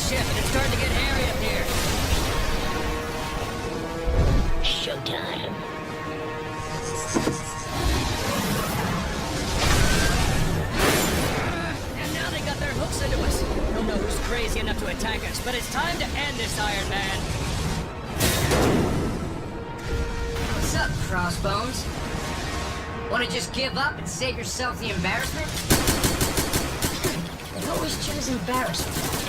ship, and it's starting to get hairy up here. Showtime. And now they got their hooks into us. Don't know who's crazy enough to attack us, but it's time to end this, Iron Man. What's up, Crossbones? Wanna just give up and save yourself the embarrassment? They always choose embarrassment.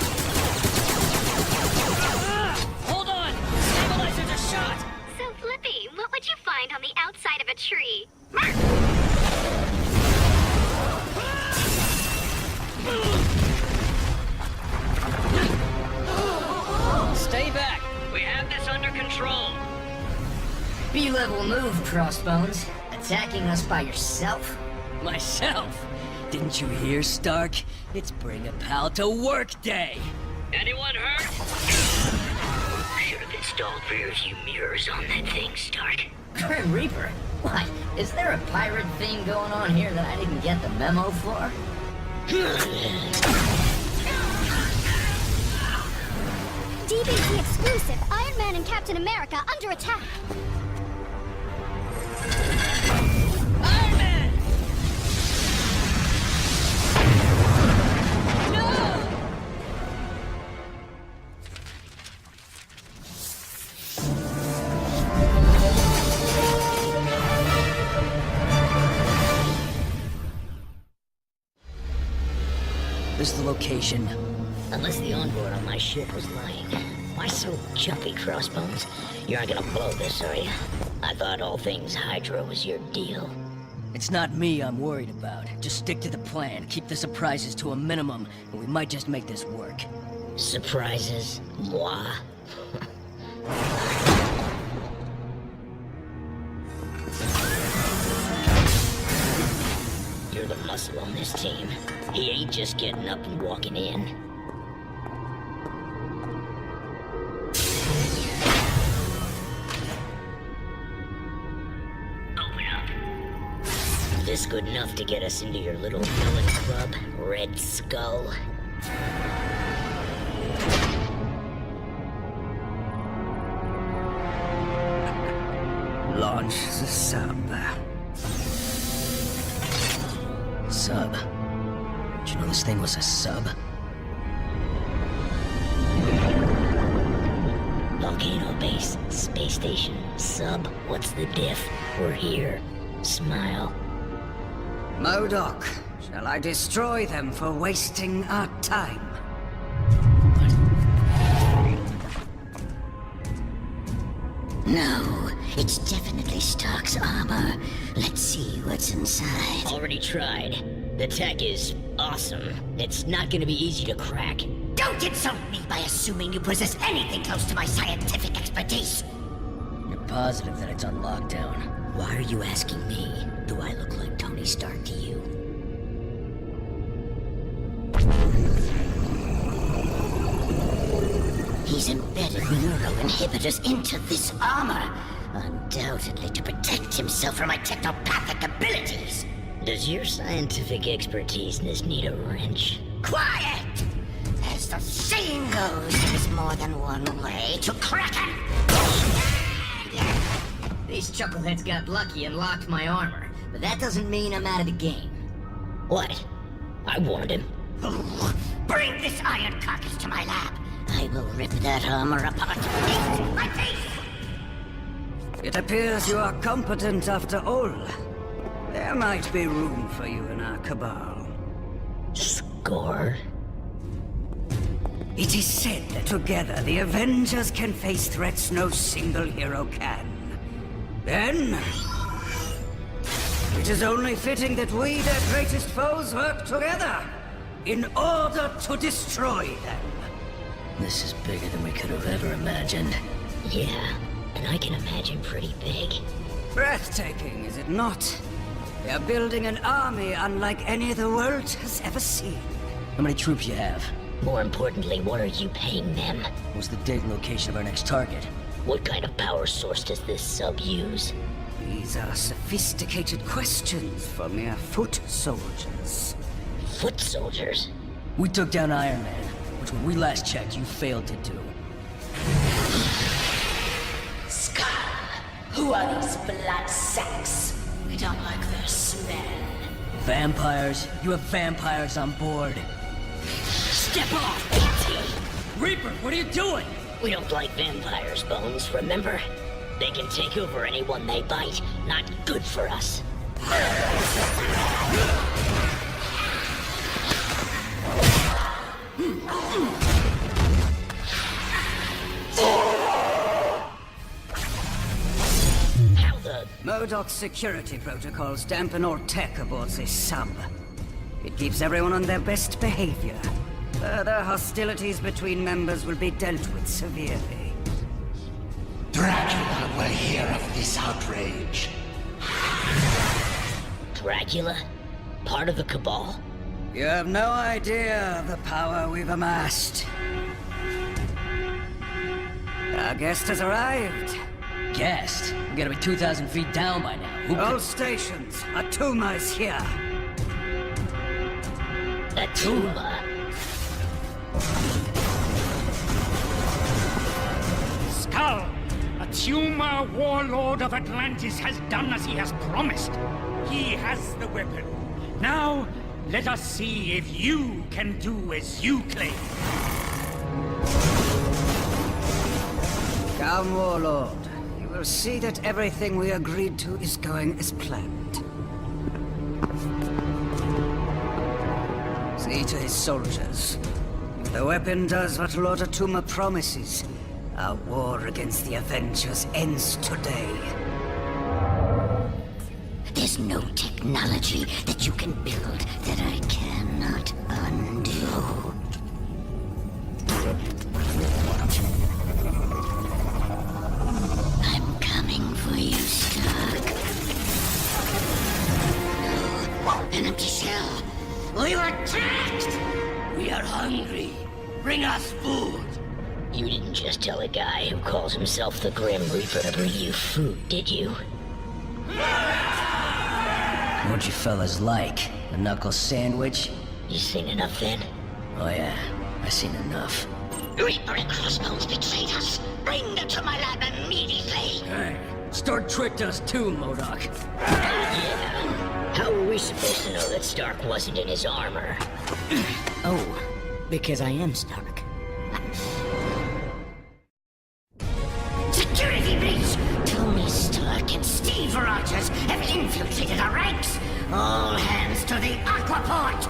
Hold on! Stabilizers are shot! So, Flippy, what would you find on the outside of a tree? Stay back! We have this under control! B-level move, Crossbones. Attacking us by yourself? Myself? Didn't you hear, Stark? It's bring a pal to work day! Anyone hurt? Should have installed rear view mirrors on that thing, Stark. Grim Reaper? What? Is there a pirate thing going on here that I didn't get the memo for? DBT exclusive, Iron Man and Captain America under attack. Iron Man! No! This is the location. Unless the onboard on my ship was lying. Why so jumpy, Crossbones? You aren't gonna blow this, are you? I thought all things Hydra was your deal. It's not me I'm worried about. Just stick to the plan, keep the surprises to a minimum, and we might just make this work. Surprises? Moi? You're the muscle on this team. He ain't just getting up and walking in. Open up. This good enough to get us into your little villain club, Red Skull? Launch the sub. Sub? Did you know this thing was a sub? Volcano base, space station, sub, what's the diff? We're here. Smile. MODOK, shall I destroy them for wasting our time? No, it's definitely Stark's armor. Let's see what's inside. Already tried. The tech is awesome. It's not gonna be easy to crack. Don't insult me by assuming you possess anything close to my scientific expertise. You're positive that it's on lockdown. Why are you asking me? Do I look like Tony Stark to you? He's embedded neuroinhibitors into this armor, undoubtedly to protect himself from my technopathic abilities. Does your scientific expertise need a wrench? Quiet! As the saying goes, there's more than one way to crack it! These chuckleheads got lucky and locked my armor, but that doesn't mean I'm out of the game. What? I warned him. Bring this iron carcass to my lab. I will rip that armor apart. Piece by piece! It appears you are competent after all. There might be room for you in our cabal. Score? It is said that together the Avengers can face threats no single hero can. Then... it is only fitting that we, their greatest foes, work together in order to destroy them. This is bigger than we could have ever imagined. Yeah, and I can imagine pretty big. Breathtaking, is it not? We are building an army unlike any the world has ever seen. How many troops you have? More importantly, what are you paying them? What's the date and location of our next target? What kind of power source does this sub use? These are sophisticated questions for mere foot soldiers. Foot soldiers? We took down Iron Man. We're which when we last checked, you failed to do. Skull, who are these blood sacks? We don't like their smell. Vampires? You have vampires on board. Step off, Kitty! Reaper, what are you doing? We don't like vampires, Bones, remember? They can take over anyone they bite. Not good for us. How the... MODOK's security protocols dampen all tech aboard this sub. It keeps everyone on their best behavior. Further hostilities between members will be dealt with severely. Dracula will hear of this outrage. Dracula? Part of the Cabal? You have no idea of the power we've amassed. Our guest has arrived. Guest? We gotta be 2,000 feet down by now. Who All stations, Atuma is here. Atuma? Skull! Atuma, warlord of Atlantis, has done as he has promised. He has the weapon. Now, let us see if you can do as you claim. Come, Warlord. You will see that everything we agreed to is going as planned. See to his soldiers. If the weapon does what Lord Atuma promises, our war against the Avengers ends today. There's no technology that you can build that I cannot undo. I'm coming for you, Stark. No, an empty shell. We were attacked! We are hungry. Bring us food. You didn't just tell a guy who calls himself the Grim Reaper to bring you food, did you? What'd you fellas like? A knuckle sandwich? You seen enough then? Oh yeah, I seen enough. Reaper and Crossbones betrayed us. Bring them to my lab immediately. Hey, Stark tricked us too, MODOK. Yeah. How were we supposed to know that Stark wasn't in his armor? Oh, because I am Stark. Security breach! Tony Stark and Steve Rogers have infiltrated our ranks. All hands to the aquaport!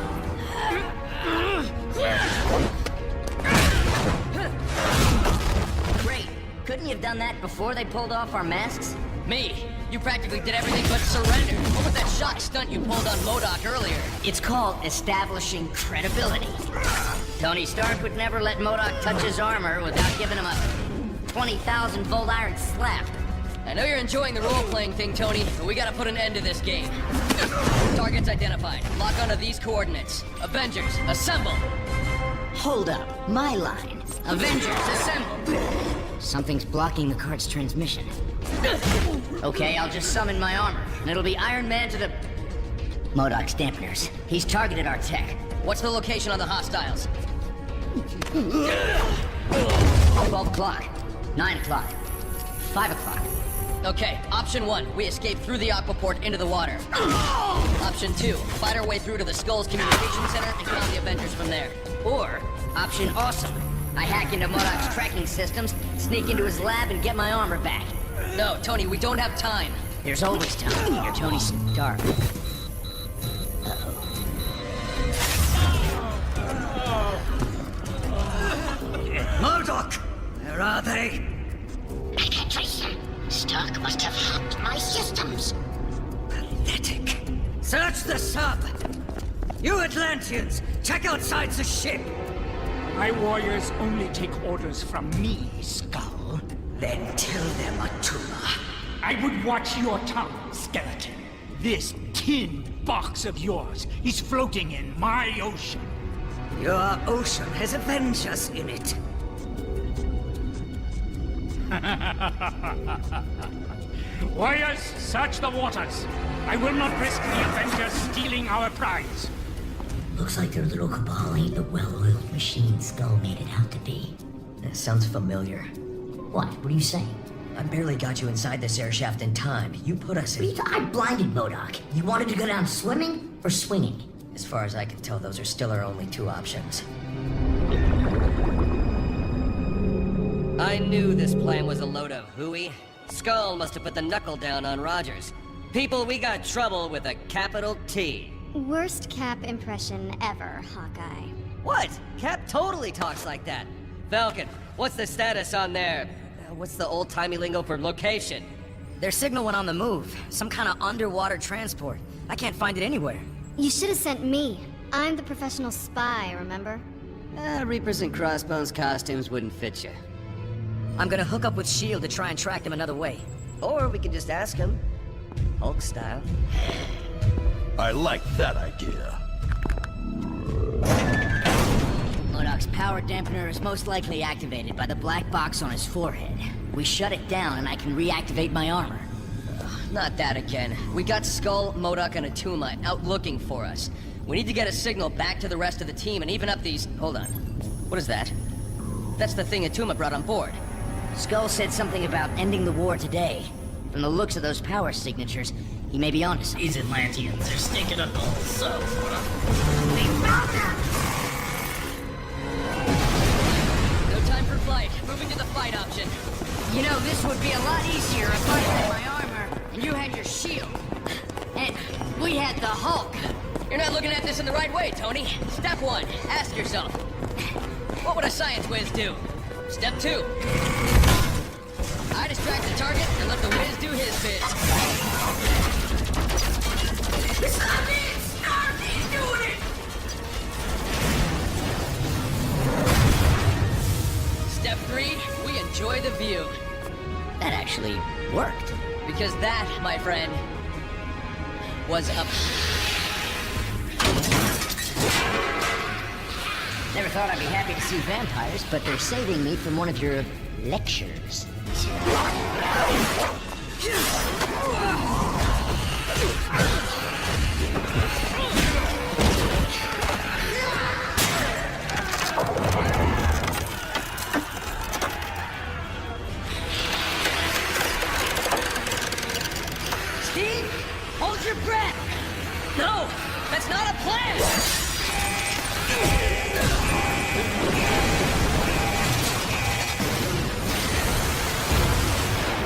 Great. Couldn't you have done that before they pulled off our masks? Me? You practically did everything but surrender. What was that shock stunt you pulled on MODOK earlier? It's called establishing credibility. Tony Stark would never let MODOK touch his armor without giving him a 20,000 volt iron slap. I know you're enjoying the role-playing thing, Tony, but we gotta put an end to this game. Targets identified. Lock onto these coordinates. Avengers, assemble! Hold up. My line. Avengers, assemble! Something's blocking the cart's transmission. Okay, I'll just summon my armor, and it'll be Iron Man to the... MODOK's dampeners. He's targeted our tech. What's the location on the hostiles? 12 o'clock. 9 o'clock. 5 o'clock. Okay, option 1, we escape through the aquaport into the water. Option 2, fight our way through to the Skull's communication center and find the Avengers from there. Or, option awesome. I hack into MODOK's tracking systems, sneak into his lab, and get my armor back. No, Tony, we don't have time. There's always time when you're Tony Stark. MODOK! Where are they? I can't trace them. Stark must have hacked my systems. Pathetic. Search the sub! You Atlanteans, check outside the ship! My warriors only take orders from me, Skull. Then tell them, Atuma. I would watch your tongue, skeleton. This tin box of yours is floating in my ocean. Your ocean has Avengers in it. Warriors, search the waters. I will not risk the Avengers stealing our prize. Looks like their little cabal ain't the well-oiled machine Skull made it out to be. That sounds familiar. What? What are you saying? I barely got you inside this air shaft in time. You put us in... I blinded MODOK. You wanted to go down swimming or swinging? As far as I can tell, those are still our only two options. I knew this plan was a load of hooey. Skull must have put the knuckle down on Rogers. People, we got trouble with a capital T. Worst Cap impression ever, Hawkeye. What? Cap totally talks like that. Falcon, what's the status on their... what's the old-timey lingo for location? Their signal went on the move. Some kind of underwater transport. I can't find it anywhere. You should have sent me. I'm the professional spy, remember? Reapers and Crossbones costumes wouldn't fit you. I'm gonna hook up with S.H.I.E.L.D. to try and track them another way. Or we can just ask them. Hulk style. I like that idea. MODOK's power dampener is most likely activated by the black box on his forehead. We shut it down and I can reactivate my armor. Not that again. We got Skull, MODOK, and Atuma out looking for us. We need to get a signal back to the rest of the team and even up these... Hold on. What is that? That's the thing Atuma brought on board. Skull said something about ending the war today. From the looks of those power signatures, he may be onto something. These Atlanteans are stinking up all, so... We found them! No time for flight. Moving to the fight option. You know, this would be a lot easier if I had my armor and you had your shield. And we had the Hulk. You're not looking at this in the right way, Tony. Step 1, ask yourself, what would a science whiz do? Step 2, I distract the target and let the whiz do his bit. Stop doing it! Step 3, we enjoy the view. That actually worked. Because that, my friend, was a... Never thought I'd be happy to see vampires, but they're saving me from one of your lectures. Steve, hold your breath! No, that's not a plan!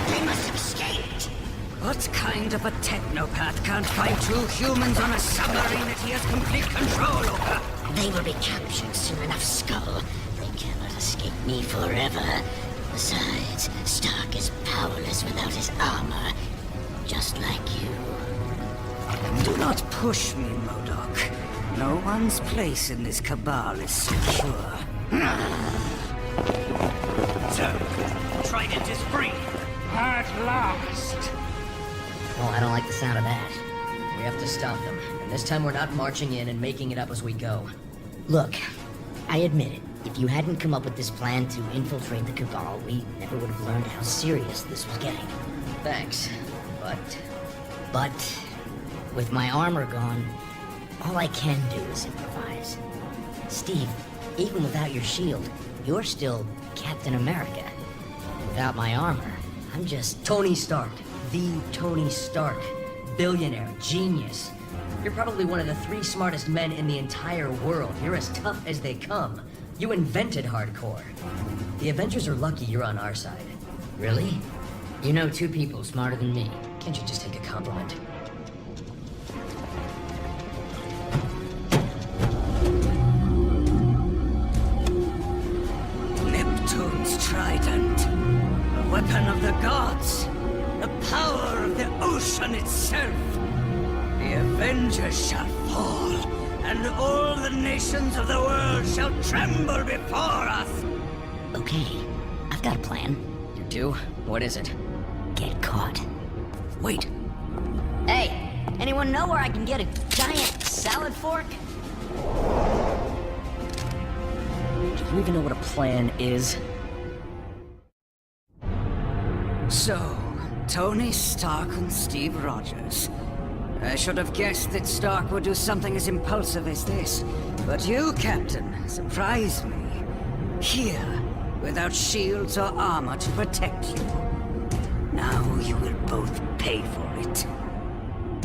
They must have escaped. What kind of a technopath can't find two humans on a submarine that he has complete control over? They will be captured soon enough, Skull. They cannot escape me forever. Besides, Stark is powerless without his armor. Just like you. Do not push me, MODOK. No one's place in this cabal is secure. So, Trident is free. At last. Well, I don't like the sound of that. We have to stop them. And this time we're not marching in and making it up as we go. Look, I admit it. If you hadn't come up with this plan to infiltrate the cabal, we never would have learned how serious this was getting. Thanks. But with my armor gone, all I can do is improvise. Steve, even without your shield, you're still Captain America. Without my armor, I'm just... Tony Stark. The Tony Stark. Billionaire. Genius. You're probably one of the 3 smartest men in the entire world. You're as tough as they come. You invented hardcore. The Avengers are lucky you're on our side. Really? You know 2 people smarter than me. Can't you just take a compliment? Neptune's trident. A weapon of the gods. The power of the ocean itself. The Avengers shall fall, and all the nations of the world shall tremble before us. Okay, I've got a plan. You do? What is it? Get caught. Wait. Hey! Anyone know where I can get a giant salad fork? Do you even know what a plan is? So, Tony Stark and Steve Rogers. I should have guessed that Stark would do something as impulsive as this. But you, Captain, surprised me. Here, without shields or armor to protect you. Now you will both pay for it.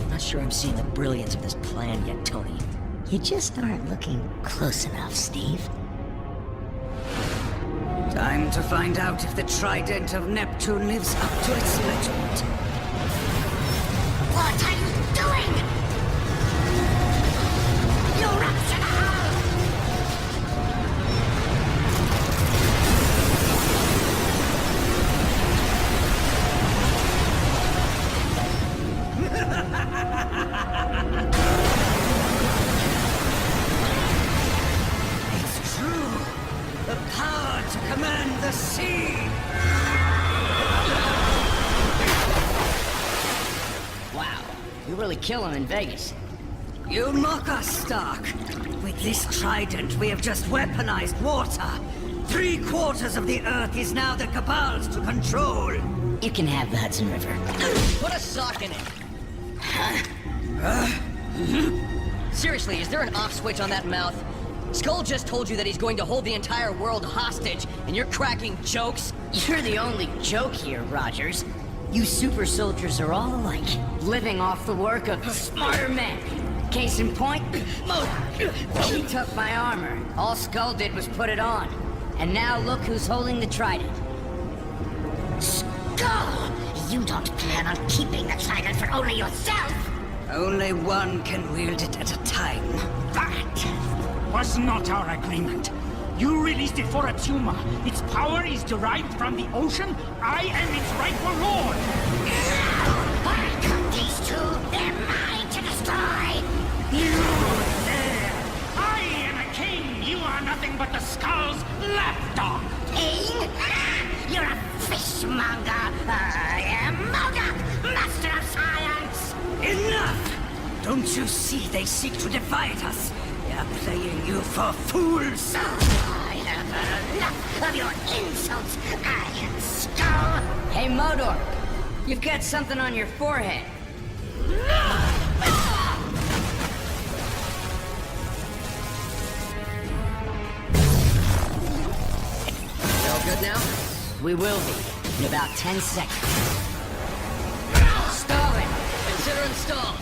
Not sure I'm seeing the brilliance of this plan yet, Tony. You just aren't looking close enough, Steve. Time to find out if the Trident of Neptune lives up to its legend. What are you doing? You rupture the hull! It's true. The power to command the sea. Wow, you really kill him in Vegas. You mock us, Stark. With this trident, we have just weaponized water. 3/4 of the Earth is now the Cabal's to control. You can have the Hudson River. Put a sock in it. Seriously, is there an off switch on that mouth? Skull just told you that he's going to hold the entire world hostage, and you're cracking jokes? You're the only joke here, Rogers. You super soldiers are all alike, living off the work of smarter men. Case in point, he took my armor. All Skull did was put it on. And now look who's holding the trident. Skull! You don't plan on keeping the trident for only yourself! Only one can wield it at a time. That was not our agreement. You released it for a tumor. Its power is derived from the ocean. I am its rightful lord. Welcome, these two. They're mine to destroy! You there! I am a king. You are nothing but the Skull's lapdog. King? You're a fishmonger! I am Modoc, master of science! Enough! Don't you see they seek to divide us? They're playing you for fools! I have had enough of your insults, Iron Skull! Hey, Modor, you've got something on your forehead. All good now? We will be, in about 10 seconds. Stalling! Consider installed!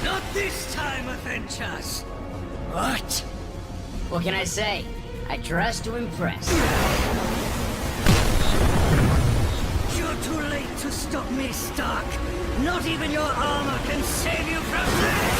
Not this time, Avengers! What? What can I say? I dress to impress. You're too late to stop me, Stark! Not even your armor can save you from this!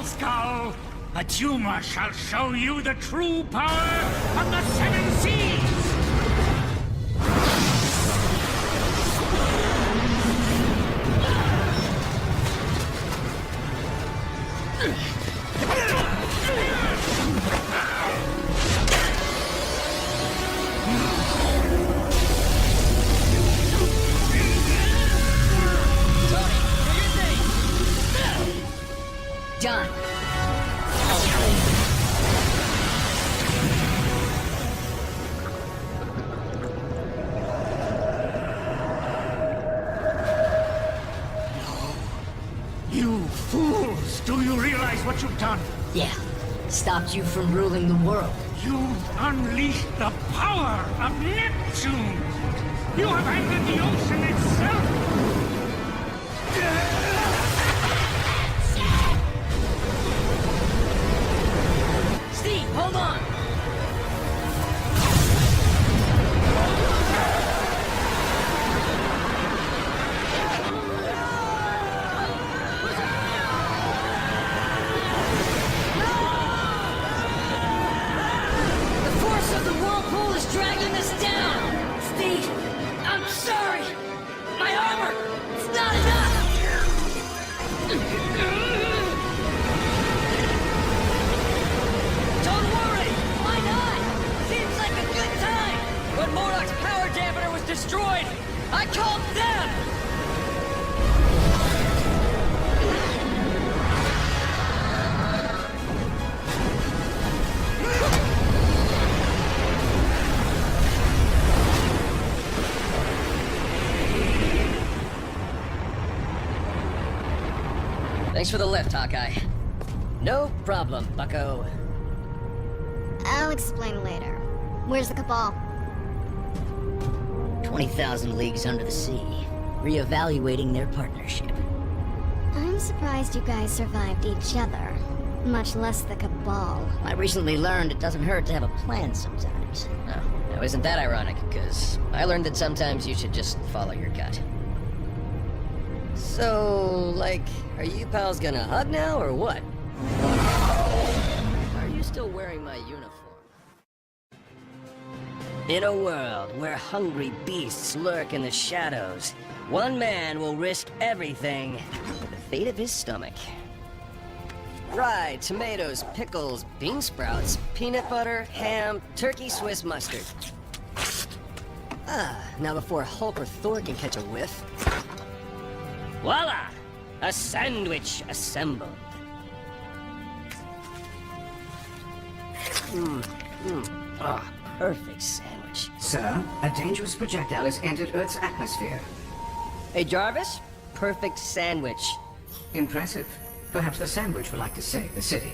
Skull, a tumor shall show you the true power of the seven seas! Done. You fools! Do you realize what you've done? Yeah. Stopped you from ruling the world. You've unleashed the power of Neptune! You have angered the ocean itself! Steve, hold on! What's dragging us down? Steve, I'm sorry. My armor, it's not enough. Don't worry! Why not? Seems like a good time! When Morlock's power dampener was destroyed, I called them! Thanks for the lift, Hawkeye. No problem, bucko. I'll explain later. Where's the Cabal? 20,000 leagues under the sea, reevaluating their partnership. I'm surprised you guys survived each other, much less the Cabal. I recently learned it doesn't hurt to have a plan sometimes. Oh, now isn't that ironic? Because I learned that sometimes you should just follow your gut. So, like, are you pals gonna hug now, or what? Are you still wearing my uniform? In a world where hungry beasts lurk in the shadows, one man will risk everything for the fate of his stomach. Rye, tomatoes, pickles, bean sprouts, peanut butter, ham, turkey Swiss mustard. Now before Hulk or Thor can catch a whiff... Voila! A sandwich assembled. Perfect sandwich. Sir, a dangerous projectile has entered Earth's atmosphere. Hey, Jarvis, perfect sandwich. Impressive. Perhaps the sandwich would like to save the city.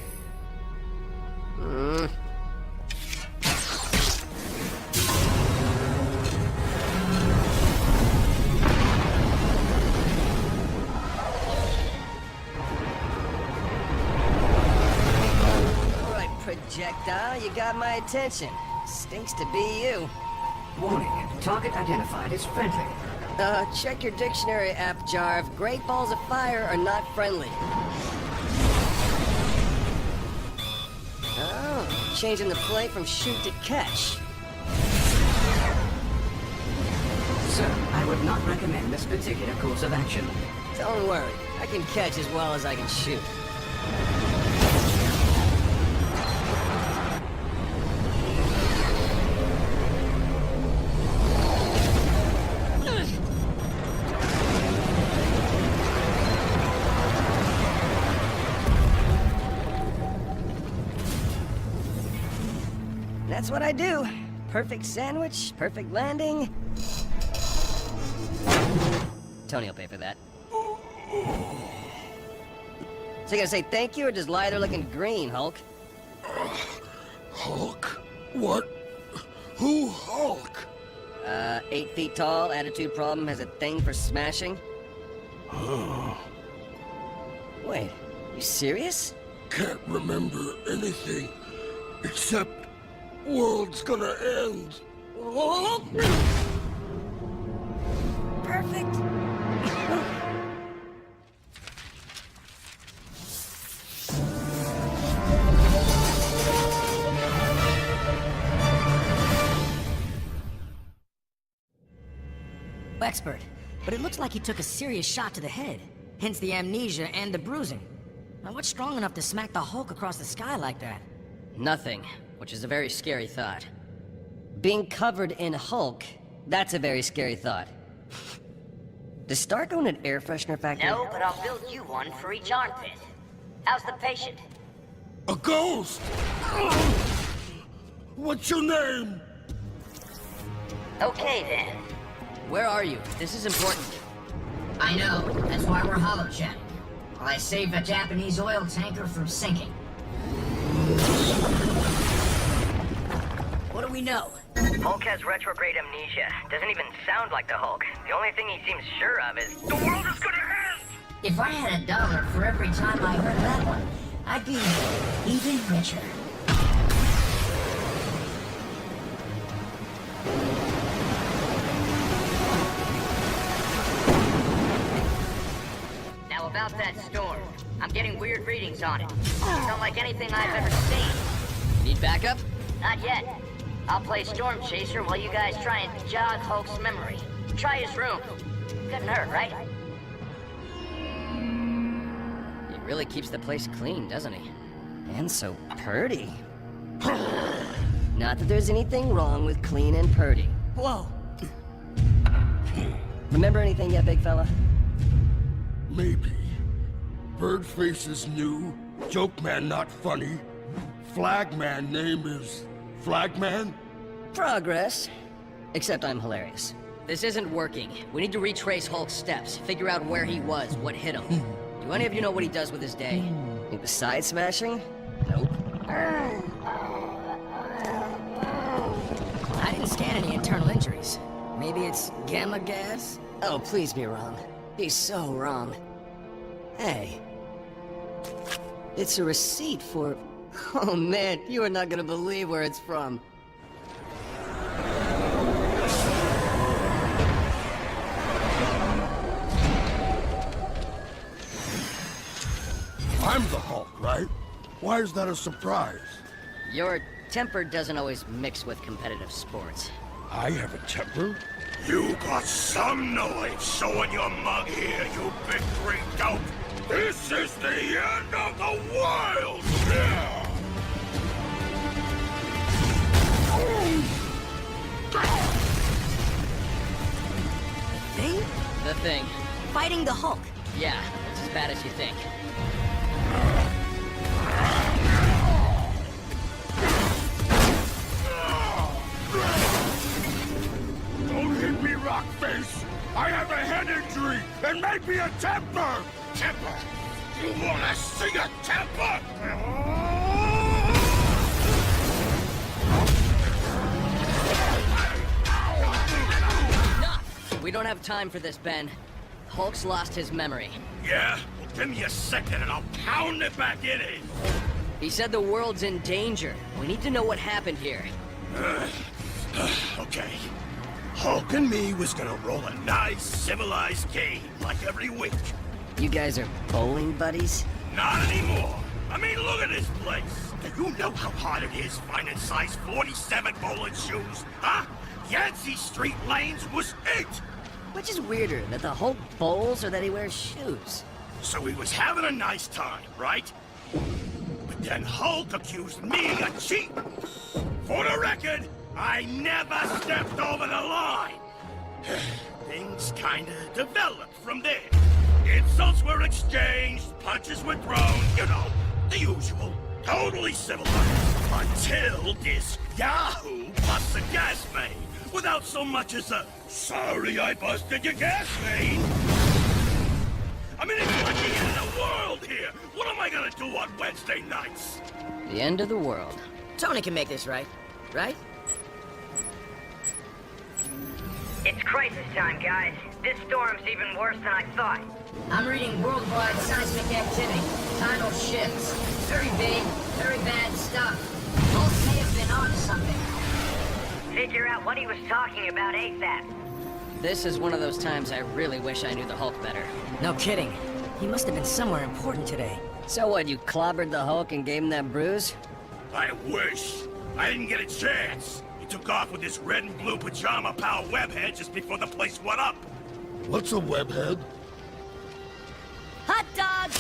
Projectile, you got my attention. Stinks to be you. Warning, target identified as friendly. Check your dictionary app, Jarv. Great balls of fire are not friendly. Oh, changing the play from shoot to catch. Sir, I would not recommend this particular course of action. Don't worry, I can catch as well as I can shoot. That's what I do. Perfect sandwich, perfect landing. Tony will pay for that. So you gonna say thank you or just lie there looking green, Hulk? Hulk? What? Who Hulk? 8 feet tall, attitude problem, has a thing for smashing. Wait, you serious? Can't remember anything except world's gonna end. Perfect. Expert, but it looks like he took a serious shot to the head. Hence the amnesia and the bruising. Now what's strong enough to smack the Hulk across the sky like that? Nothing, which is a very scary thought. Being covered in Hulk, that's a very scary thought. Does Stark own an air freshener factory? No, but I'll build you one for each armpit. How's the patient? A ghost! What's your name? Okay then. Where are you? This is important. I know, that's why we're hollow-chatting. While I saved a Japanese oil tanker from sinking. What do we know? Hulk has retrograde amnesia. Doesn't even sound like the Hulk. The only thing he seems sure of is the world is gonna end! If I had $1 for every time I heard that one, I'd be even richer. Now about that storm. I'm getting weird readings on it. Not like anything I've ever seen. Need backup? Not yet. I'll play Storm Chaser while you guys try and jog Hulk's memory. Try his room. Couldn't hurt, right? He really keeps the place clean, doesn't he? And so purty. Not that there's anything wrong with clean and purty. Whoa! Remember anything yet, big fella? Maybe. Birdface is new. Joke Man not funny. Flagman name is... Flagman? Progress. Except I'm hilarious. This isn't working. We need to retrace Hulk's steps, figure out where he was, what hit him. Do any of you know what he does with his day? He was side smashing? Nope. I didn't scan any internal injuries. Maybe it's gamma gas? Oh, please be wrong. He's so wrong. Hey. It's a receipt for... Oh man, you are not gonna believe where it's from. I'm the Hulk, right? Why is that a surprise? Your temper doesn't always mix with competitive sports. I have a temper? You got some noise showing your mug here, you big green dope. This is the end of the world! Thing? The Thing. Fighting the Hulk. Yeah, it's as bad as you think. Don't hit me, Rockface! I have a head injury and maybe a temper! Temper? You wanna see a temper? Enough! We don't have time for this, Ben. Hulk's lost his memory. Yeah? Well, give me a second and I'll pound it back in it. He said the world's in danger. We need to know what happened here. Okay. Hulk and me was gonna roll a nice, civilized game, like every week. You guys are bowling buddies? Not anymore. I mean, look at this place. Do you know how hard it is finding size 47 bowling shoes? Huh? Yancey Street Lanes was it. Which is weirder, that the Hulk bowls or that he wears shoes? So he was having a nice time, right? But then Hulk accused me of cheating. For the record, I never stepped over the line. Things kinda developed from there. Insults were exchanged, punches were thrown, you know, the usual. Totally civilized. Until this Yahoo busts a gas main without so much as a, sorry I busted your gas main. I mean, it's like the end of the world here. What am I gonna do on Wednesday nights? The end of the world. Tony can make this right. Right? It's crisis time, guys. This storm's even worse than I thought. I'm reading worldwide seismic activity. Tidal shifts. Very big, very bad stuff. Hulk may have been onto something. Figure out what he was talking about ASAP. This is one of those times I really wish I knew the Hulk better. No kidding. He must have been somewhere important today. So what, you clobbered the Hulk and gave him that bruise? I wish. I didn't get a chance. He took off with his red and blue pajama pal webhead just before the place went up. What's a webhead? Hot dogs!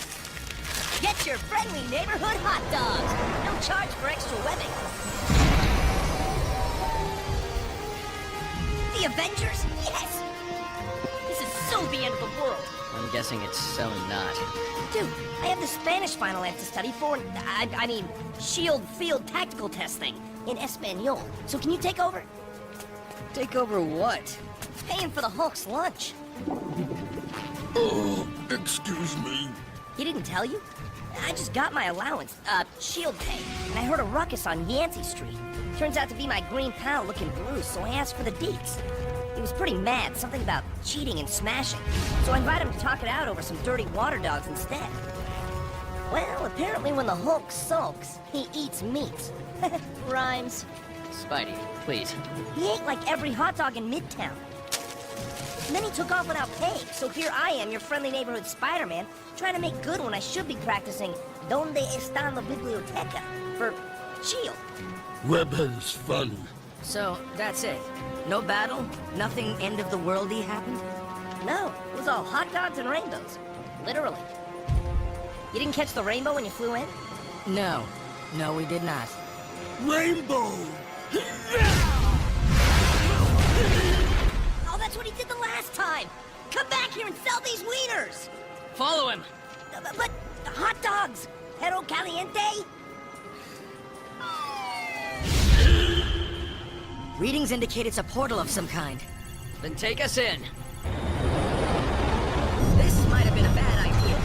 Get your friendly neighborhood hot dogs! No charge for extra webbing. The Avengers? Yes! This is so the end of the world. I'm guessing it's so not. Dude, I have the Spanish final I have to study for, I mean, Shield Field Tactical Test thing in Espanol. So can you take over? Take over what? Paying for the Hulk's lunch. Oh, excuse me. He didn't tell you? I just got my allowance, shield pay, and I heard a ruckus on Yancey Street. Turns out to be my green pal looking blue, so I asked for the deets. He was pretty mad, something about cheating and smashing. So I invited him to talk it out over some dirty water dogs instead. Well, apparently when the Hulk sulks, he eats meat. Rhymes. Spidey, please. He ate like every hot dog in Midtown. And then he took off without paying, so here I am, your friendly neighborhood Spider-Man, trying to make good when I should be practicing Donde está la biblioteca for Shield. Webhead is funny. So, that's it? No battle? Nothing end of the worldy happened? No, it was all hot dogs and rainbows. Literally. You didn't catch the rainbow when you flew in? No. No, we did not. Rainbow! Oh, that's what he did the last time! Come back here and sell these wieners! Follow him! But hot dogs! Perro caliente? Readings indicate it's a portal of some kind. Then take us in. This might have been a bad idea.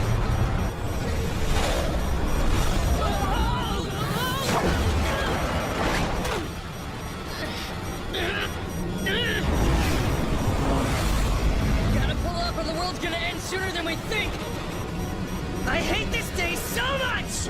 Gotta pull up or the world's gonna end sooner than we think! I hate this day so much!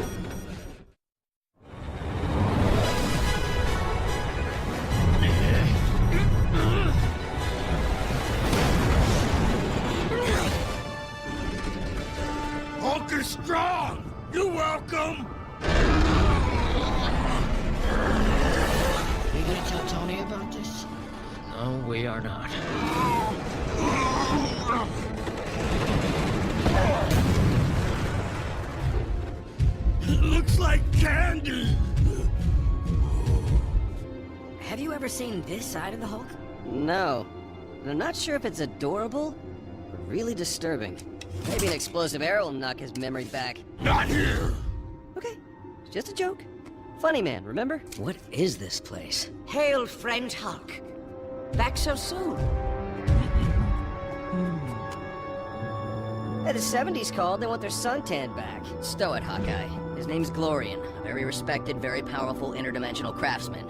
Hulk is strong! You're welcome! You gonna tell Tony about this? No, we are not. It looks like candy! Have you ever seen this side of the Hulk? No. And I'm not sure if it's adorable or really disturbing. Maybe an explosive arrow will knock his memory back. Not here! Okay, it's just a joke. Funny man, remember? What is this place? Hail, friend Hulk. Back so soon. Hey, the 70s called, they want their suntan back. Stow it, Hawkeye. His name's Glorian, a very respected, very powerful interdimensional craftsman.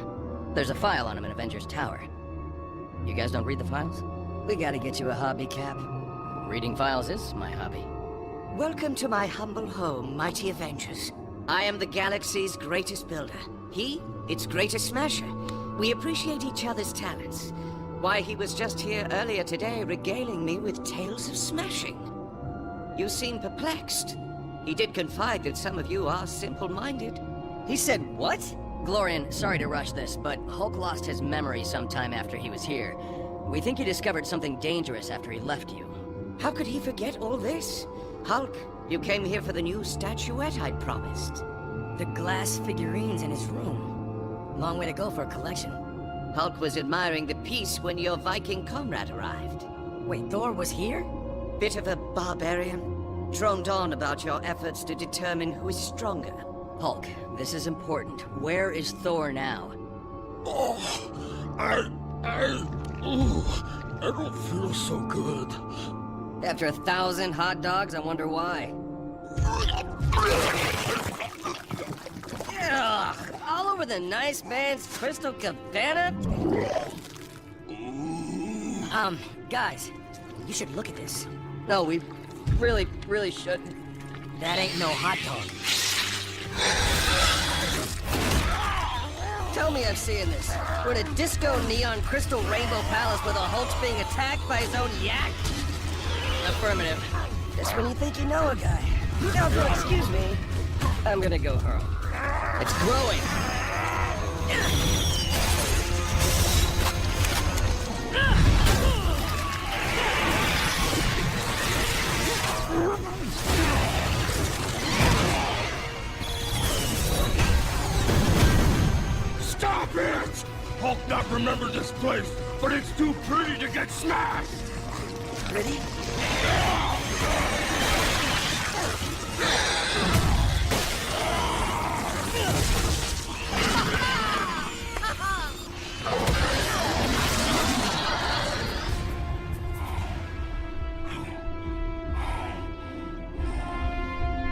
There's a file on him in Avengers Tower. You guys don't read the files? We gotta get you a hobby, Cap. Reading files is my hobby. Welcome to my humble home, mighty Avengers. I am the galaxy's greatest builder. He, its greatest smasher. We appreciate each other's talents. Why, he was just here earlier today regaling me with tales of smashing. You seem perplexed. He did confide that some of you are simple-minded. He said what? Glorian, sorry to rush this, but Hulk lost his memory sometime after he was here. We think he discovered something dangerous after he left you. How could he forget all this? Hulk, you came here for the new statuette I'd promised. The glass figurines in his room. Long way to go for a collection. Hulk was admiring the piece when your Viking comrade arrived. Wait, Thor was here? Bit of a barbarian. Droned on about your efforts to determine who is stronger. Hulk, this is important. Where is Thor now? Oh, I don't feel so good. After 1,000 hot dogs, I wonder why. Ugh, all over the nice man's Crystal Cabana? Guys, you should look at this. No, we really shouldn't. That ain't no hot dog. Tell me I'm seeing this. We're in a disco neon crystal rainbow palace where the Hulk's being attacked by his own yak? Affirmative. Just when you think you know a guy. Now, if you'll excuse me, I'm gonna go home. It's growing. Stop it! Hulk not remember this place, but it's too pretty to get smashed! Ready?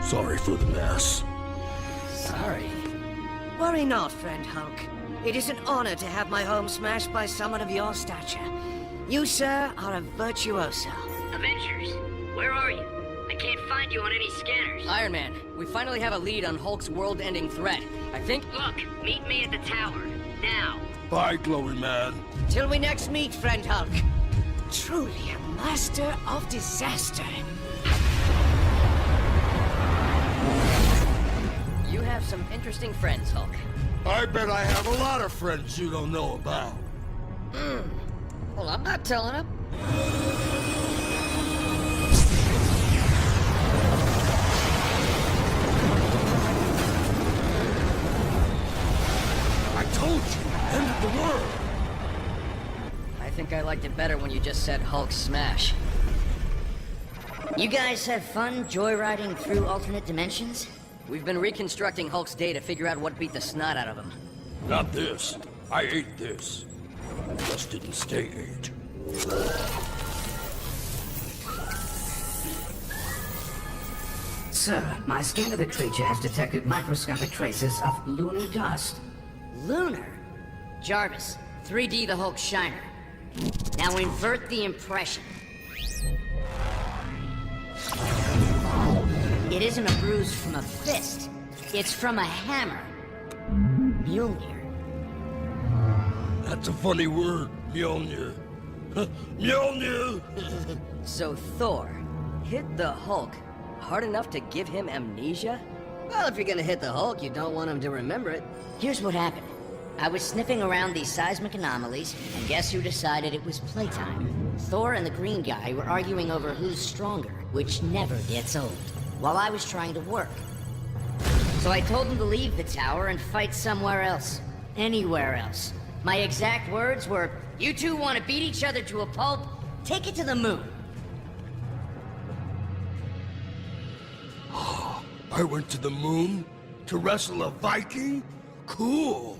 Sorry for the mess. Sorry. Worry not, friend Hulk. It is an honor to have my home smashed by someone of your stature. You, sir, are a virtuoso. Avengers, where are you? I can't find you on any scanners. Iron Man, we finally have a lead on Hulk's world-ending threat. I think... Look, meet me at the tower. Now. Bye, Glowy Man. Till we next meet, friend Hulk. Truly a master of disaster. You have some interesting friends, Hulk. I bet I have a lot of friends you don't know about. Well, I'm not telling him. I told you, end of the world. I think I liked it better when you just said Hulk smash. You guys have fun joyriding through alternate dimensions? We've been reconstructing Hulk's day to figure out what beat the snot out of him. Not this. I ate this. I just didn't stay ate. Sir, my scan of the creature has detected microscopic traces of lunar dust. Lunar? Jarvis, 3D the Hulk Shiner. Now invert the impression. It isn't a bruise from a fist. It's from a hammer. Mjolnir. That's a funny word, Mjolnir. Mjolnir! So Thor hit the Hulk hard enough to give him amnesia? Well, if you're gonna hit the Hulk, you don't want him to remember it. Here's what happened. I was sniffing around these seismic anomalies, and guess who decided it was playtime? Thor and the green guy were arguing over who's stronger, which never gets old, while I was trying to work. So I told them to leave the tower and fight somewhere else. Anywhere else. My exact words were, you two want to beat each other to a pulp? Take it to the moon. I went to the moon to wrestle a Viking? Cool.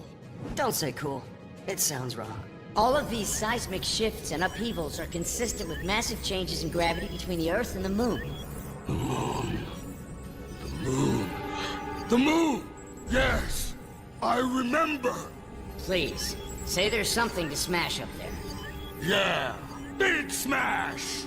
Don't say cool. It sounds wrong. All of these seismic shifts and upheavals are consistent with massive changes in gravity between the Earth and the Moon. The moon. The moon. The moon! Yes! I remember! Please, say there's something to smash up there. Yeah! Big smash!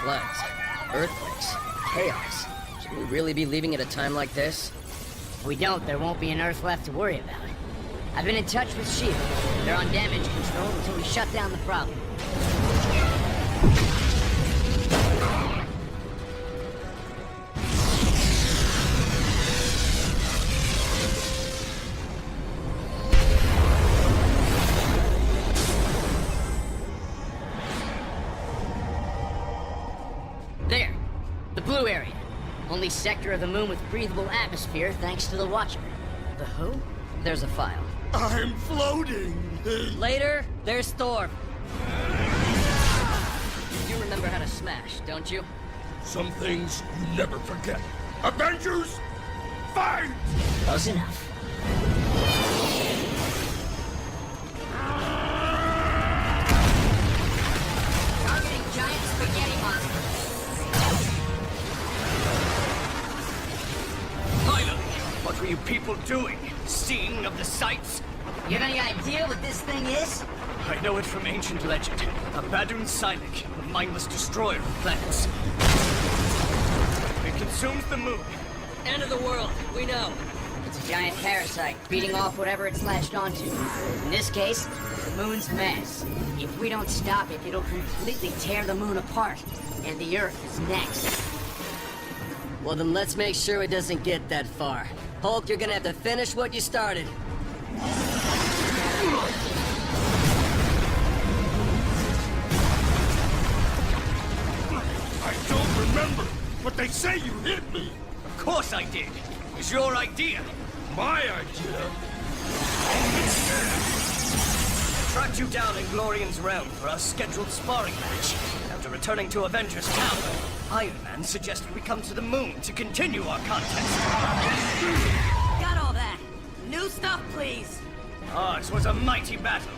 Floods, earthquakes, chaos. Should we really be leaving at a time like this? If we don't, there won't be an Earth left to worry about. I've been in touch with S.H.I.E.L.D. They're on damage control until we shut down the problem. There! The blue area. Only sector of the moon with breathable atmosphere thanks to the Watcher. The who? There's a file. I'm floating! Later, there's Thor. You remember how to smash, don't you? Some things you never forget. Avengers, fight! Close enough. Targeting giant spaghetti monsters. What were you people doing? Seeing of the sights? You have any idea what this thing is? I know it from ancient legend. A Badun Silik, the mindless destroyer of planets. It consumes the moon. End of the world, we know. It's a giant parasite, beating off whatever it's latched onto. In this case, the moon's mass. If we don't stop it, it'll completely tear the moon apart. And the Earth is next. Well, then let's make sure it doesn't get that far. Hulk, you're gonna have to finish what you started. I don't remember, but they say you hit me. Of course I did. It was your idea. My idea? I tracked you down in Glorian's realm for our scheduled sparring match. After returning to Avengers Tower, Iron Man suggested we come to the moon to continue our contest. Got all that. New stuff, please. Ours was a mighty battle,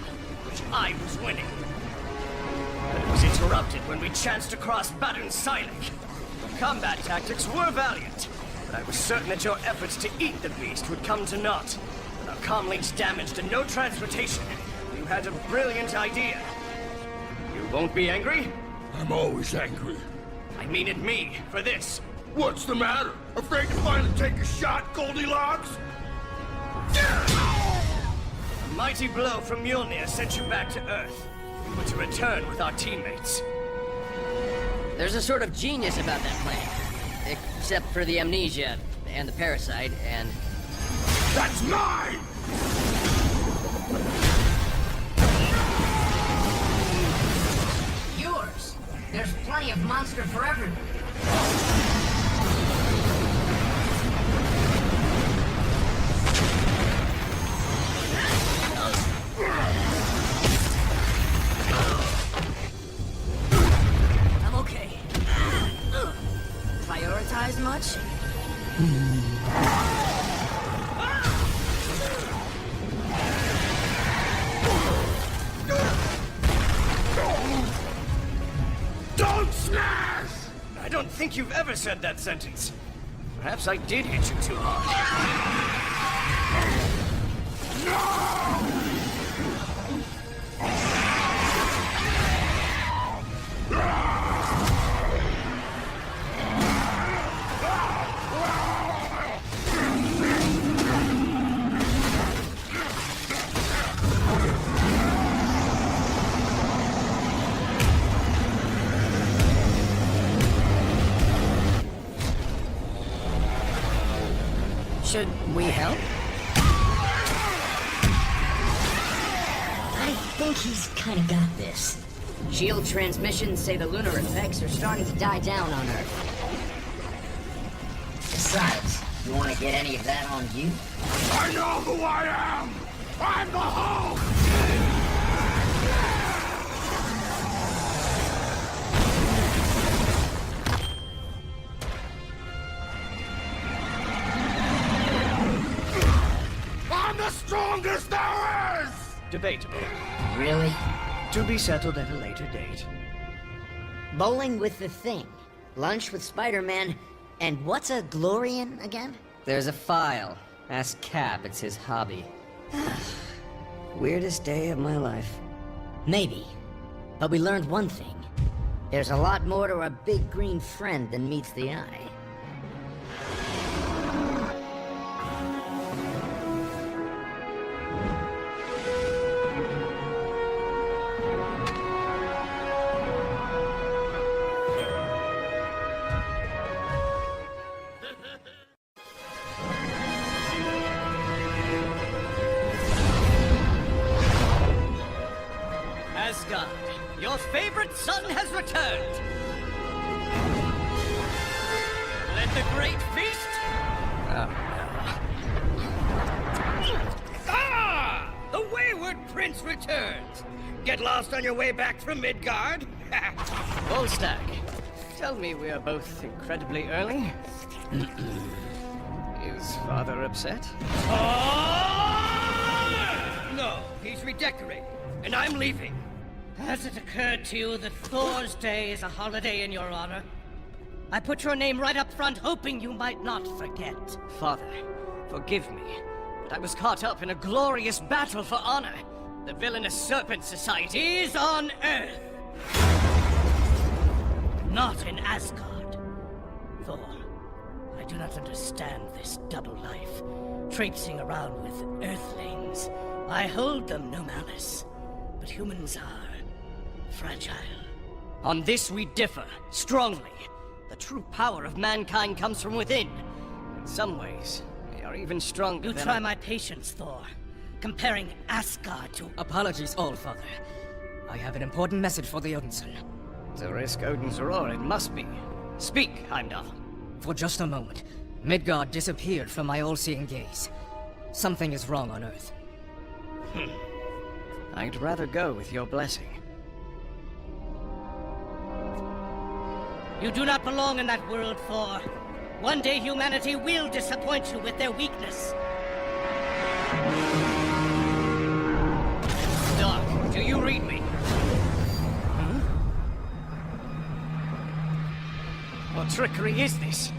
which I was winning. But it was interrupted when we chanced to cross Badun Silik. Combat tactics were valiant, but I was certain that your efforts to eat the beast would come to naught. With our comlinks damaged and no transportation, you had a brilliant idea. You won't be angry? I'm always angry. I mean at me for this. What's the matter? Afraid to finally take a shot, Goldilocks? A mighty blow from Mjolnir sent you back to Earth. We were to return with our teammates. There's a sort of genius about that plan. Except for the amnesia, and the parasite, and... That's mine! Yours! There's plenty of monster for everyone. I'm okay. Prioritize much? Don't smash! I don't think you've ever said that sentence. Perhaps I did hit you too hard. Should we help? I think he's kinda got this. Shield transmissions say the lunar effects are starting to die down on Earth. Besides, you wanna get any of that on you? I know who I am! I'm the Hulk! I'm the strongest there is! Debatable. Really? To be settled at a later date. Bowling with the Thing, lunch with Spider-Man, and what's a Glorian again? There's a file. Ask Cap, it's his hobby. Weirdest day of my life. Maybe. But we learned one thing. There's a lot more to a big green friend than meets the eye. Asgard, your favorite son has returned! Let the great feast... Ah! The wayward prince returns! Get lost on your way back from Midgard? Volstagg, tell me we are both incredibly early. Is father upset? No, he's redecorating, and I'm leaving. Has it occurred to you that Thor's Day is a holiday in your honor? I put your name right up front, hoping you might not forget. Father, forgive me, but I was caught up in a glorious battle for honor. The villainous Serpent Society is on Earth, not in Asgard. Thor, I do not understand this double life, traipsing around with Earthlings. I hold them no malice, but humans are fragile. On this we differ, strongly. The true power of mankind comes from within. In some ways, we are even stronger You than... try my patience, Thor. Comparing Asgard to... Apologies, Allfather. I have an important message for the Odinson. To risk Odin's roar, it must be. Speak, Heimdall. For just a moment, Midgard disappeared from my all-seeing gaze. Something is wrong on Earth. I'd rather go with your blessing. You do not belong in that world, Thor. One day humanity will disappoint you with their weakness. Doc, do you read me? What trickery is this?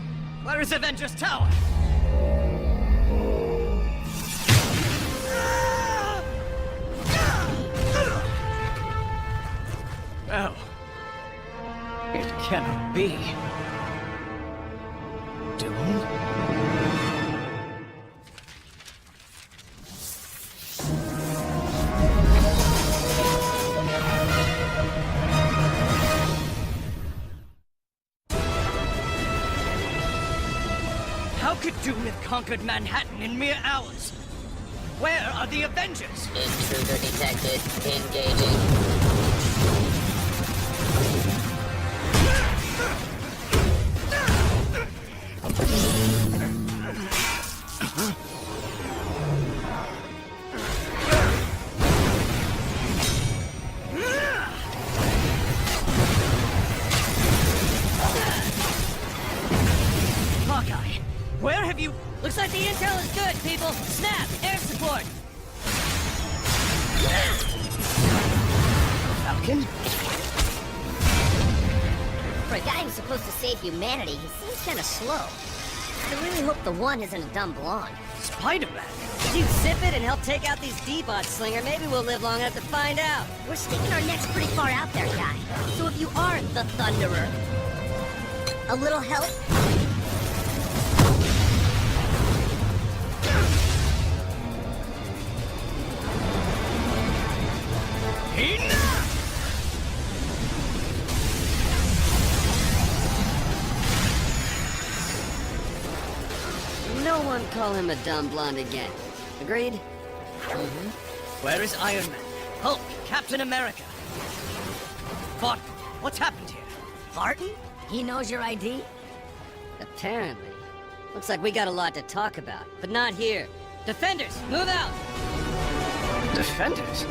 Where is Avengers Tower? Oh. It cannot be. Doom? How could Doom have conquered Manhattan in mere hours? Where are the Avengers? Intruder detected. Engaging. Hawkeye, where have you... Looks like the intel is good, people. Snap! Air support! Falcon? For a guy who's supposed to save humanity, he seems kind of slow. I really hope the one isn't a dumb blonde. Spider-Man? If you zip it and help take out these D-bots, Slinger, maybe we'll live long enough to find out. We're sticking our necks pretty far out there, guy. So if you are the Thunderer, a little help? No one call him a dumb blonde again. Agreed? Where is Iron Man? Hulk? Captain America? Barton, what's happened here? Barton? He knows your ID? Apparently. Looks like we got a lot to talk about, but not here. Defenders, move out! Defenders?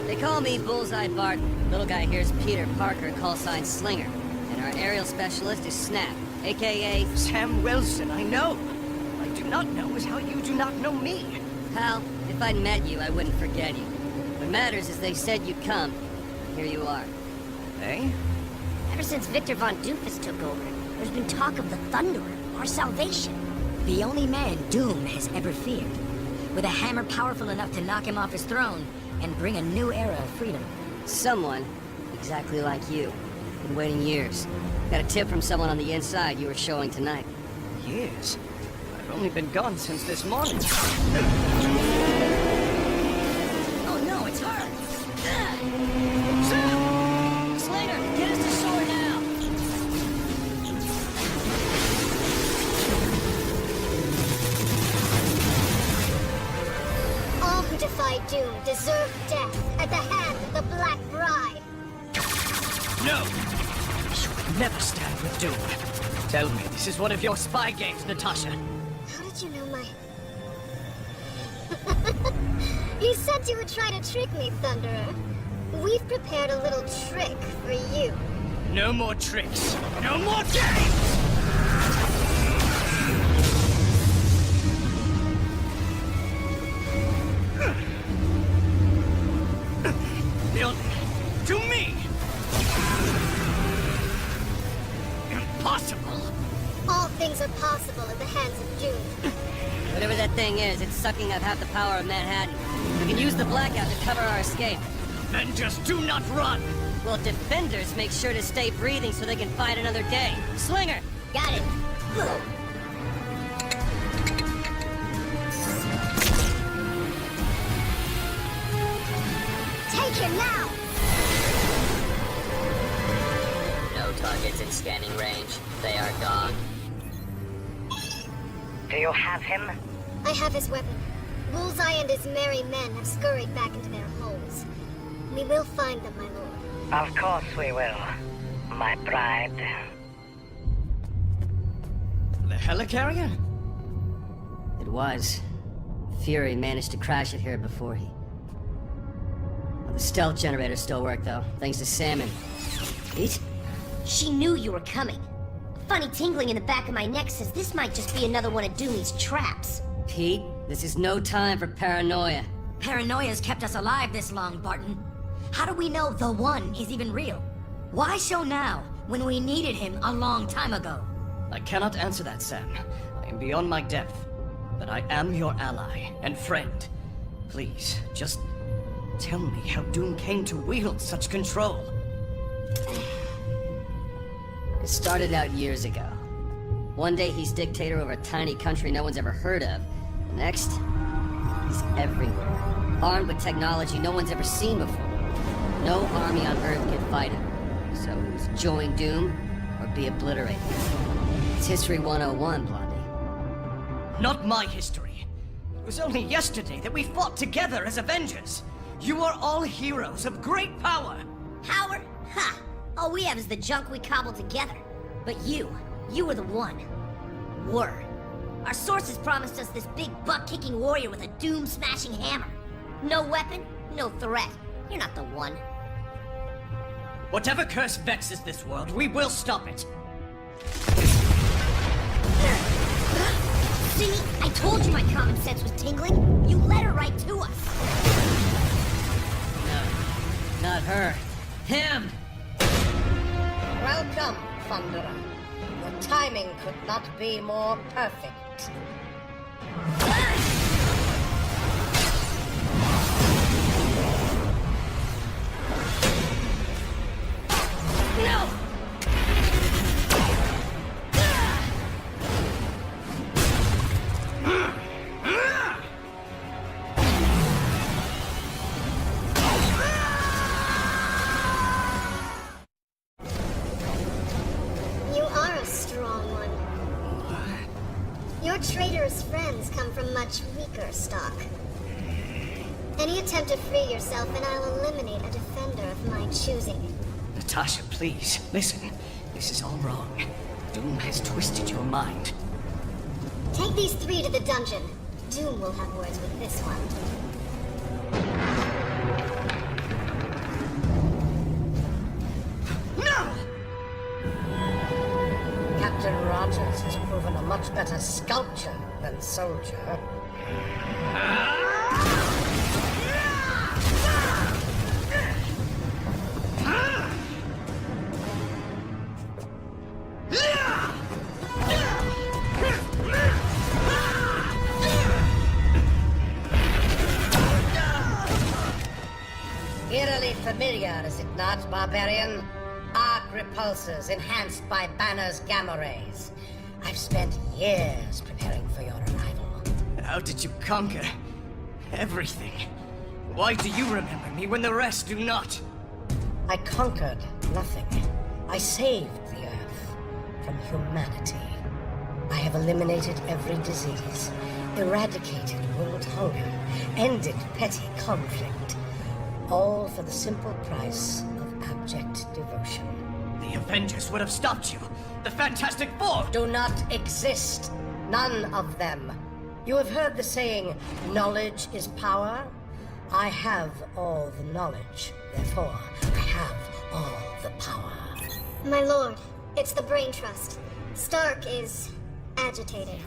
They call me Bullseye Barton. Little guy here's Peter Parker, call sign Slinger. And our aerial specialist is Snap, aka... Sam Wilson, I know. What I do not know is how you do not know me. Pal, if I'd met you, I wouldn't forget you. What matters is they said you'd come. Here you are. Eh? Ever since Victor Von Doofus took over, there's been talk of the Thunderer, our salvation. The only man Doom has ever feared. With a hammer powerful enough to knock him off his throne and bring a new era of freedom. Someone exactly like you. Been waiting years. Got a tip from someone on the inside you were showing tonight. Years? I've only been gone since this morning. Oh no, it's her! Sam! Slater, get us to shore now! All who defy Doom deserve death at the hand of the Black Bride. No! You would never stand with Doom. Tell me, this is one of your spy games, Natasha. How did you know my... You said you would try to trick me, Thunderer. We've prepared a little trick for you. No more tricks. No more games! Building. To me! Impossible! All things are possible in the hands of Doom. Whatever that thing is, it's sucking up half the power of Manhattan. We can use the blackout to cover our escape. Then just do not run! Well, defenders make sure to stay breathing so they can fight another day. Slinger! Got it. Take him now! No targets in scanning range. They are gone. Do you have him? I have his weapon. Bullseye and his merry men have scurried back into their holes. We will find them, my lord. Of course we will, my bride. The helicarrier? It was. Fury managed to crash it here before he... Well, the stealth generators still work, though, thanks to Salmon. Pete? She knew you were coming. A funny tingling in the back of my neck says this might just be another one of Doomy's traps. Pete, this is no time for paranoia. Paranoia's kept us alive this long, Barton. How do we know the one is even real? Why show now, when we needed him a long time ago? I cannot answer that, Sam. I am beyond my depth. But I am your ally and friend. Please, just tell me how Doom came to wield such control. It started out years ago. One day he's dictator over a tiny country no one's ever heard of. The next, he's everywhere. Armed with technology no one's ever seen before. No army on Earth can fight him. So it's join Doom or be obliterated. It's History 101, Blondie. Not my history. It was only yesterday that we fought together as Avengers. You are all heroes of great power. Power? Ha! All we have is the junk we cobbled together. But you were the one. Were. Our sources promised us this big butt-kicking warrior with a doom-smashing hammer. No weapon, no threat. You're not the one. Whatever curse vexes this world, we will stop it. See? I told you my common sense was tingling. You led her right to us. No, not her. Him! Welcome, Thunderer. Your timing could not be more perfect. No! You are a strong one. Your traitorous friends come from much weaker stock. Any attempt to free yourself and I'll eliminate a defender of my choosing. Natasha, please, listen. This is all wrong. Doom has twisted your mind. Take these three to the dungeon. Doom will have words with this one. No! Captain Rogers has proven a much better sculptor than soldier. Eerily familiar, is it not, Barbarian? Arc repulsors enhanced by Banner's gamma rays. I've spent years preparing for your arrival. How did you conquer everything? Why do you remember me when the rest do not? I conquered nothing. I saved the Earth from humanity. I have eliminated every disease, eradicated world hunger, ended petty conflict. All for the simple price of abject devotion. The Avengers would have stopped you. The Fantastic Four do not exist. None of them. You have heard the saying, knowledge is power? I have all the knowledge. Therefore, I have all the power. My lord, it's the Brain Trust. Stark is agitated.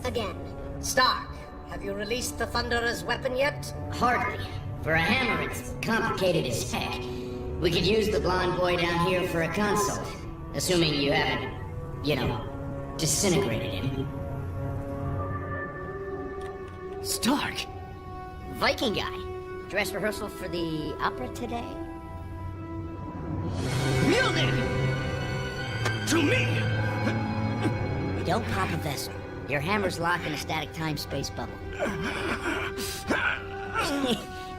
Again. Stark, have you released the Thunderer's weapon yet? Hardly. For a hammer, it's complicated as heck. We could use the blonde boy down here for a consult. Assuming you haven't, disintegrated him. Stark! Viking guy. Dress rehearsal for the opera today? Mjolnir! To me! Don't pop a vessel. Your hammer's locked in a static time-space bubble.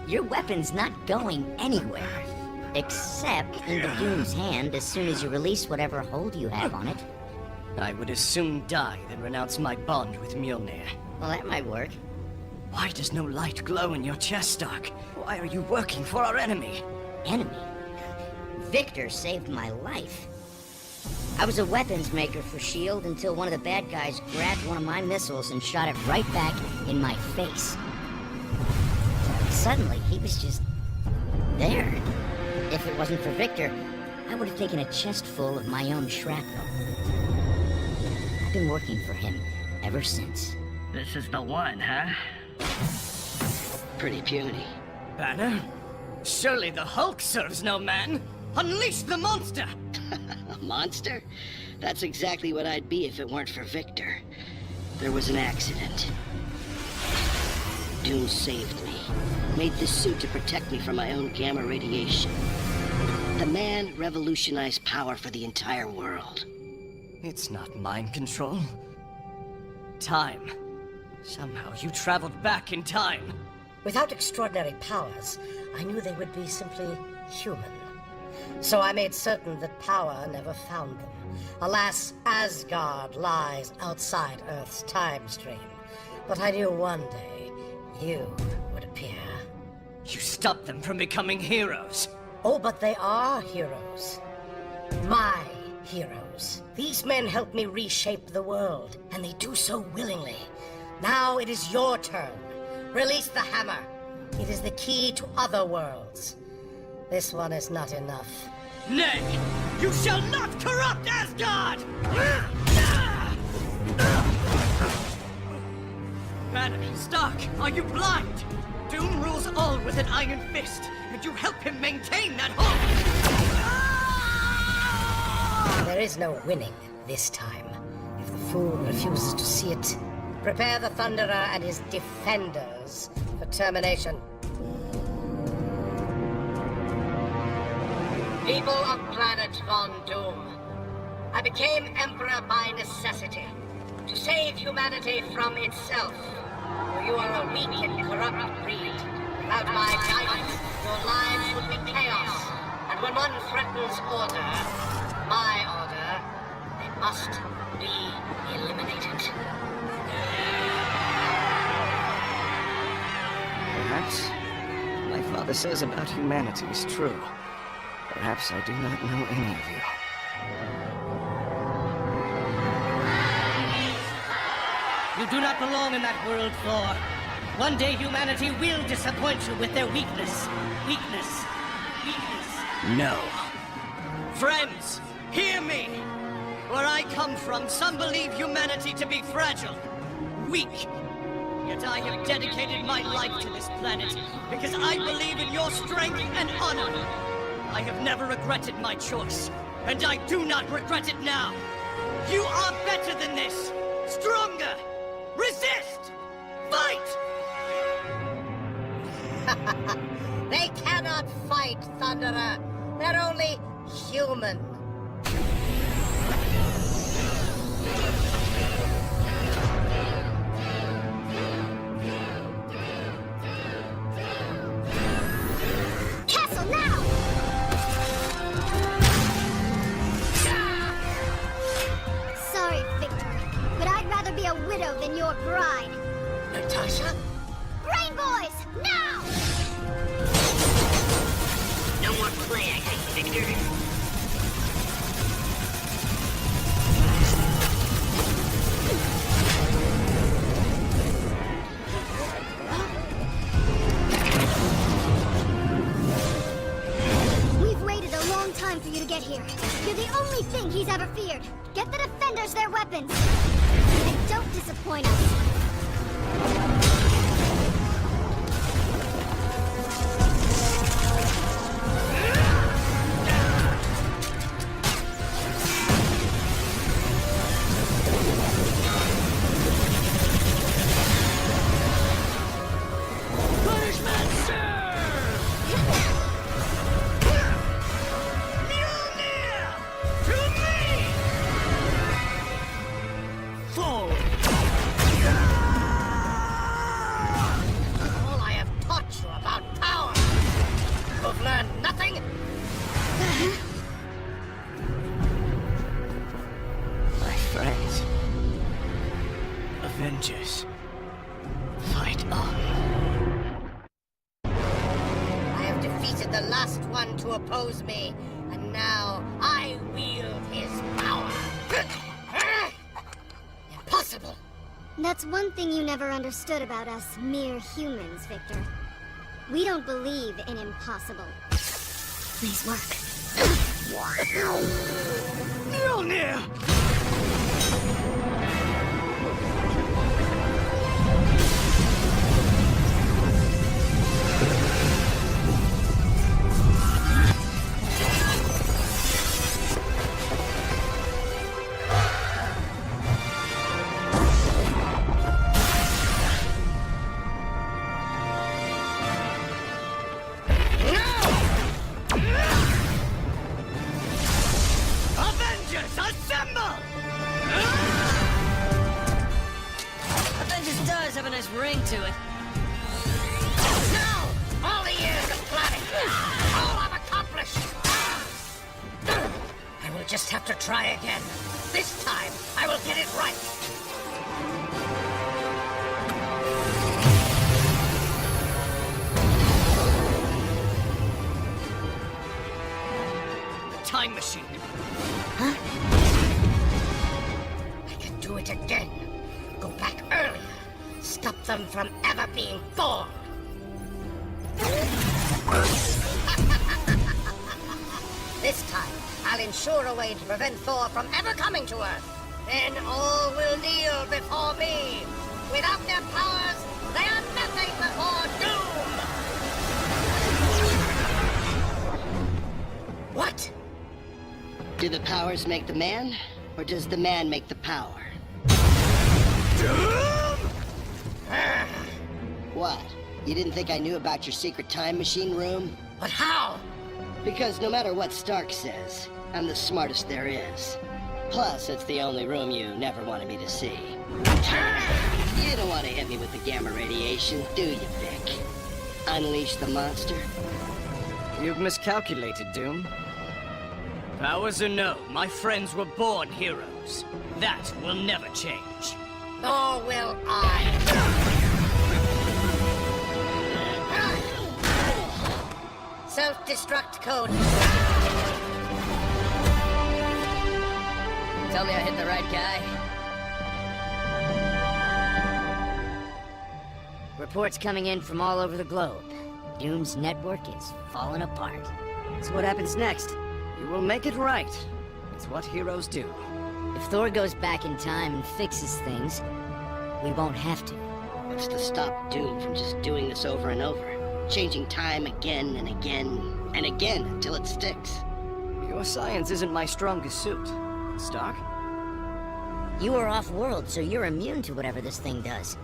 Your weapon's not going anywhere. Except into Doom's hand as soon as you release whatever hold you have on it. I would as soon die than renounce my bond with Mjolnir. Well, that might work. Why does no light glow in your chest, Stark? Why are you working for our enemy? Enemy? Victor saved my life. I was a weapons maker for S.H.I.E.L.D. until one of the bad guys grabbed one of my missiles and shot it right back in my face. Suddenly, he was just there. If it wasn't for Victor, I would have taken a chest full of my own shrapnel. I've been working for him ever since. This is the one, huh? Pretty puny. Banner? Surely the Hulk serves no man. Unleash the monster! A monster? That's exactly what I'd be if it weren't for Victor. There was an accident. Doom saved me. Made this suit to protect me from my own gamma radiation. The man revolutionized power for the entire world. It's not mind control. Time. Somehow you traveled back in time. Without extraordinary powers, I knew they would be simply human. So I made certain that power never found them. Alas, Asgard lies outside Earth's time stream. But I knew one day you would appear. You stopped them from becoming heroes. Oh, but they are heroes. My heroes. These men helped me reshape the world, and they do so willingly. Now it is your turn. Release the hammer. It is the key to other worlds. This one is not enough. Nay! You shall not corrupt Asgard! Banner, Stark, are you blind? Doom rules all with an iron fist, and you help him maintain that hold! There is no winning this time. If the fool refuses to see it, prepare the Thunderer and his defenders for termination. People of planet Von Doom, I became Emperor by necessity, to save humanity from itself. For you are a weak and corrupt breed. Without my guidance, your lives would be chaos. And when one threatens order, my order, they must be eliminated. Perhaps what my father says about humanity is true. Perhaps I do not know any of you. You do not belong in that world, Thor. One day humanity will disappoint you with their weakness. Weakness. No. Friends, hear me! Where I come from, some believe humanity to be fragile, weak. Yet I have dedicated my life to this planet because I believe in your strength and honor. I have never regretted my choice, and I do not regret it now. You are better than this! Stronger! Resist! Fight! They cannot fight, Thunderer. They're only human. Castle now! Sorry, Victor, but I'd rather be a widow than your bride. Natasha? Brain boys, now! No more play acting, Victor. We've waited a long time for you to get here. You're the only thing he's ever feared. Get the defenders their weapons. And don't disappoint us. Avengers, fight on. I have defeated the last one to oppose me, and now I wield his power. Impossible! That's one thing you never understood about us mere humans, Victor. We don't believe in impossible. Please work. Mjolnir! nice ring to it. Now! All the years of planning! All I've accomplished! I will just have to try again. This time, I will get it right. The time machine. Huh? I can do it again. Go back earlier. Stop them from ever being born. This time, I'll ensure a way to prevent Thor from ever coming to Earth. Then all will kneel before me. Without their powers, they are nothing before doom. What? Do the powers make the man, or does the man make the power? What? You didn't think I knew about your secret time machine room? But how? Because no matter what Stark says, I'm the smartest there is. Plus, it's the only room you never wanted me to see. You don't want to hit me with the gamma radiation, do you, Vic? Unleash the monster? You've miscalculated, Doom. Powers or no, my friends were born heroes. That will never change. Nor will I. Self-destruct code. Tell me I hit the right guy. Reports coming in from all over the globe. Doom's network is falling apart. So what happens next? You will make it right. It's what heroes do. If Thor goes back in time and fixes things, we won't have to. What's to stop Doom from just doing this over and over? Changing time again and again and again until it sticks. Your science isn't my strongest suit, Stark. You are off-world, so you're immune to whatever this thing does.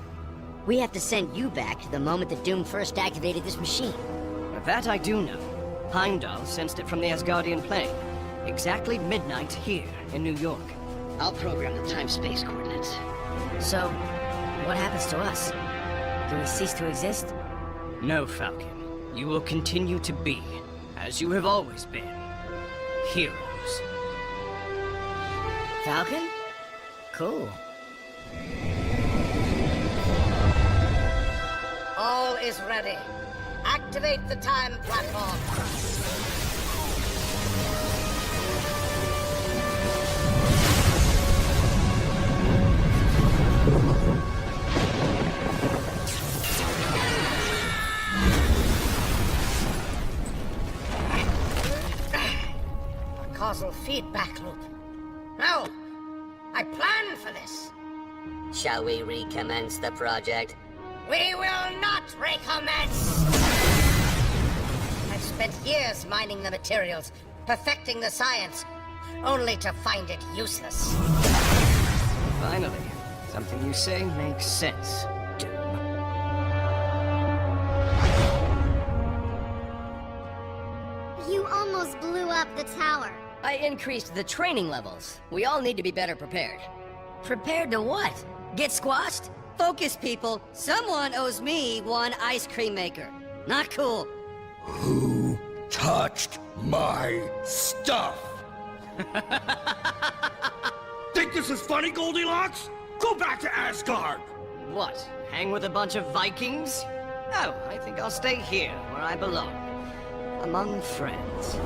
We have to send you back to the moment that Doom first activated this machine. That I do know. Heimdall sensed it from the Asgardian plane. Exactly midnight here in New York. I'll program the time-space coordinates. So, what happens to us? Do we cease to exist? No, Falcon. You will continue to be, as you have always been, heroes. Falcon? Cool. All is ready. Activate the time platform. Causal feedback loop. No! I planned for this! Shall we recommence the project? We will not recommence! I've spent years mining the materials, perfecting the science, only to find it useless. Finally, something you say makes sense, Doom. You almost blew up the tower. I increased the training levels. We all need to be better prepared. Prepared to what? Get squashed? Focus, people. Someone owes me one ice cream maker. Not cool. Who touched my stuff? Think this is funny, Goldilocks? Go back to Asgard! What? Hang with a bunch of Vikings? No, I think I'll stay here, where I belong. Among friends.